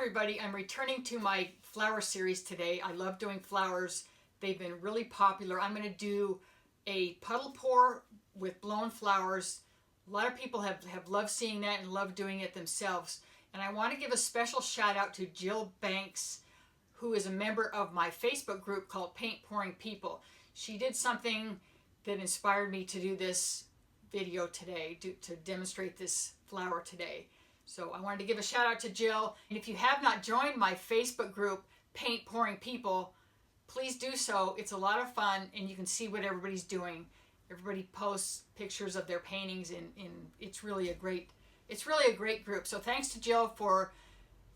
everybody, I'm returning to my flower series today. I love doing flowers. They've been really popular. I'm going to do a puddle pour with blown flowers. A lot of people have loved seeing that and love doing it themselves. And I want to give a special shout out to Jill Banks, who is a member of my Facebook group called Paint Pouring People. She did something that inspired me to do this video today, to demonstrate this flower today. So I wanted to give a shout out to Jill. And if you have not joined my Facebook group, Paint Pouring People, please do so. It's a lot of fun and you can see what everybody's doing. Everybody posts pictures of their paintings and it's really a great group. So thanks to Jill for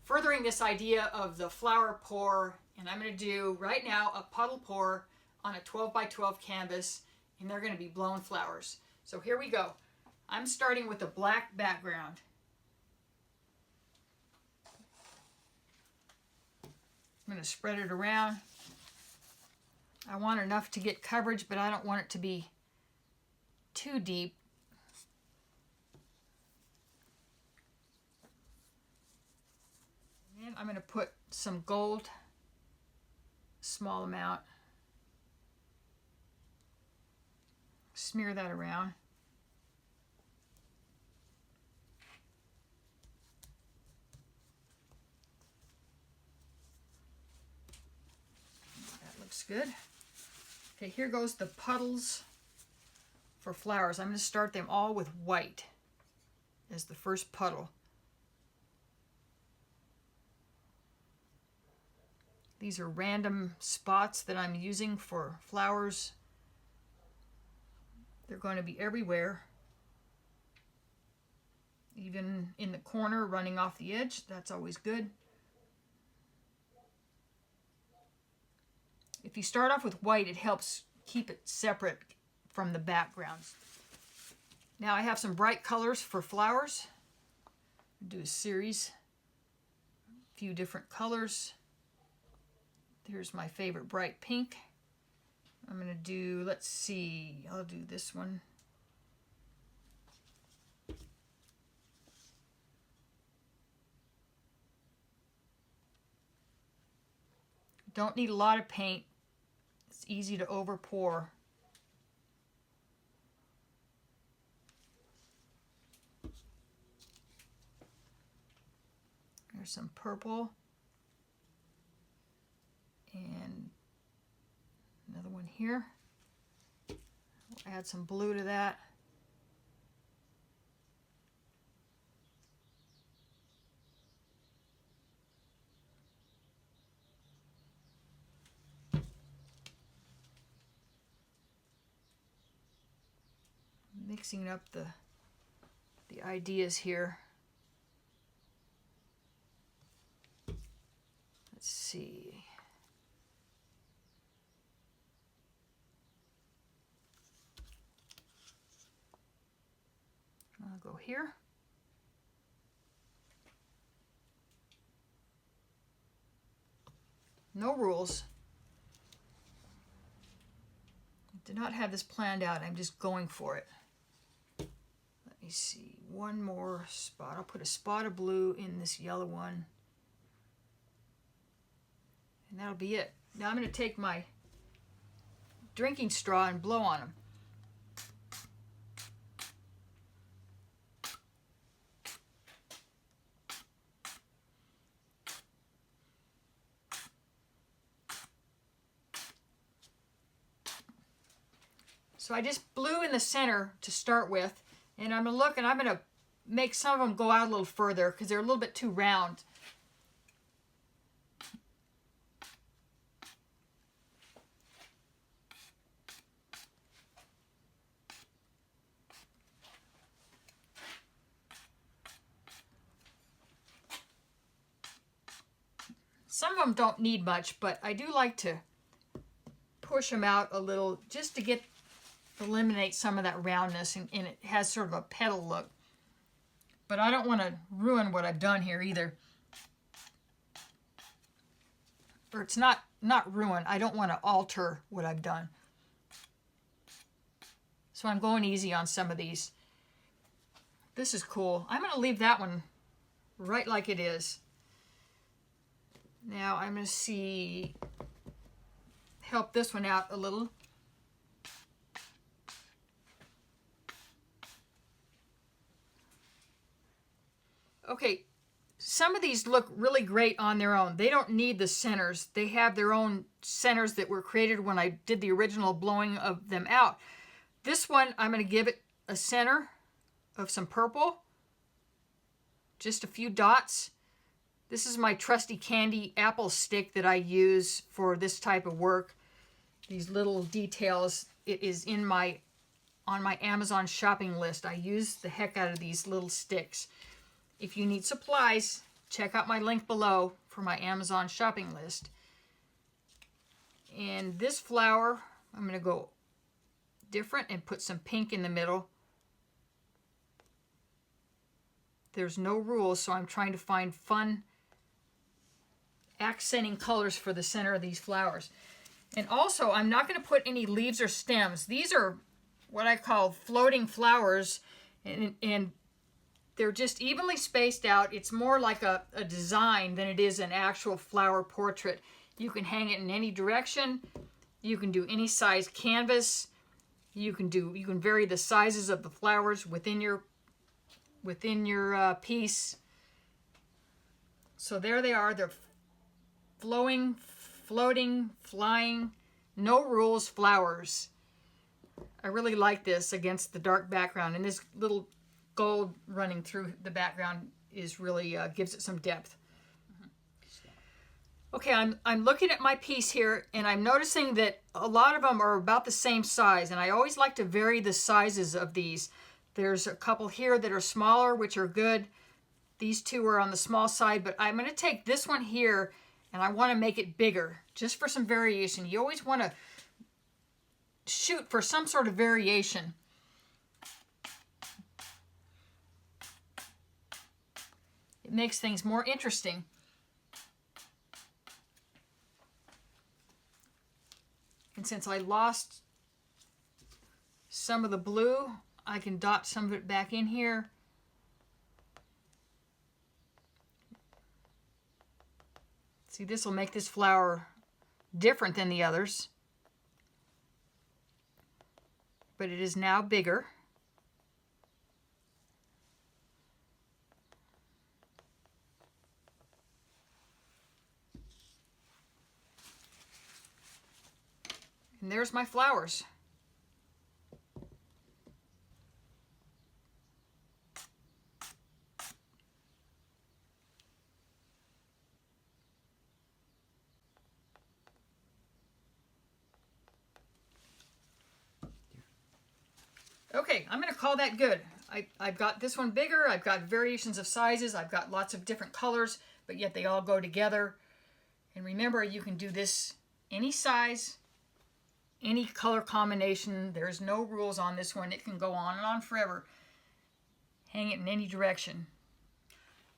furthering this idea of the flower pour. And I'm going to do right now a puddle pour on a 12 by 12 canvas, and they're going to be blown flowers. So here we go. I'm starting with a black background. I'm going to spread it around. I want enough to get coverage, but I don't want it to be too deep. And I'm going to put some gold, small amount. Smear that around. That looks good. Okay, here goes the puddles for flowers. I'm going to start them all with white as the first puddle. These are random spots that I'm using for flowers. They're going to be everywhere. Even in the corner, running off the edge. That's always good. If you start off with white, it helps keep it separate from the background. Now I have some bright colors for flowers. I'll do a series, a few different colors. Here's my favorite bright pink. I'm going to do, let's see, I'll do this one. Don't need a lot of paint. It's easy to over pour. There's some purple. And another one here. We'll add some blue to that. Mixing up the ideas here. Let's see. I'll go here. No rules. I did not have this planned out. I'm just going for it. Let me see. One more spot. I'll put a spot of blue in this yellow one. And that'll be it. Now I'm going to take my drinking straw and blow on them. So I just blew in the center to start with, and I'm going to look and I'm going to make some of them go out a little further because they're a little bit too round. Some of them don't need much, but I do like to push them out a little just to eliminate some of that roundness, and it has sort of a petal look. But I don't want to ruin what I've done here either. Or it's not ruin. I don't want to alter what I've done. So I'm going easy on some of these. This is cool. I'm going to leave that one right like it is. Now I'm going to help this one out a little. Okay, some of these look really great on their own. They don't need the centers. They have their own centers that were created when I did the original blowing of them out. This one, I'm going to give it a center of some purple. Just a few dots. This is my trusty candy apple stick that I use for this type of work. These little details, it is on my Amazon shopping list. I use the heck out of these little sticks. If you need supplies, check out my link below for my Amazon shopping list. And this flower, I'm going to go different and put some pink in the middle. There's no rules, so I'm trying to find fun accenting colors for the center of these flowers. And also, I'm not going to put any leaves or stems. These are what I call floating flowers, and they're just evenly spaced out. It's more like a design than it is an actual flower portrait. You can hang it in any direction. You can do any size canvas. You can vary the sizes of the flowers within your piece. So there they are. They're flowing, floating, flying, no rules flowers. I really like this against the dark background, and this little gold running through the background is really gives it some depth. Okay, I'm looking at my piece here, and I'm noticing that a lot of them are about the same size, and I always like to vary the sizes of these. There's a couple here that are smaller, which are good. These two are on the small side, but I'm going to take this one here, and I want to make it bigger, just for some variation. You always want to shoot for some sort of variation. It makes things more interesting. And since I lost some of the blue, I can dot some of it back in here. See, this will make this flower different than the others. But it is now bigger. And there's my flowers. Okay, I'm going to call that good. I've got this one bigger. I've got variations of sizes. I've got lots of different colors, but yet they all go together. And remember, you can do this any size, any color combination. There's no rules on this one. It can go on and on forever. Hang it in any direction.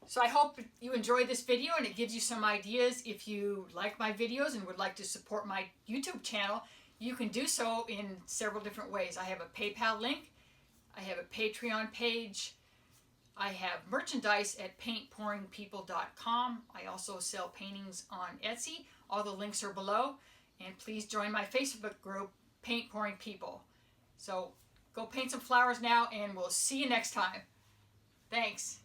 So I hope you enjoyed this video and it gives you some ideas. If you like my videos and would like to support my YouTube channel, you can do so in several different ways. I have a PayPal link. I have a Patreon page. I have merchandise at paintpouringpeople.com. I also sell paintings on Etsy. All the links are below. And please join my Facebook group, Paint Pouring People. So go paint some flowers now, and we'll see you next time. Thanks.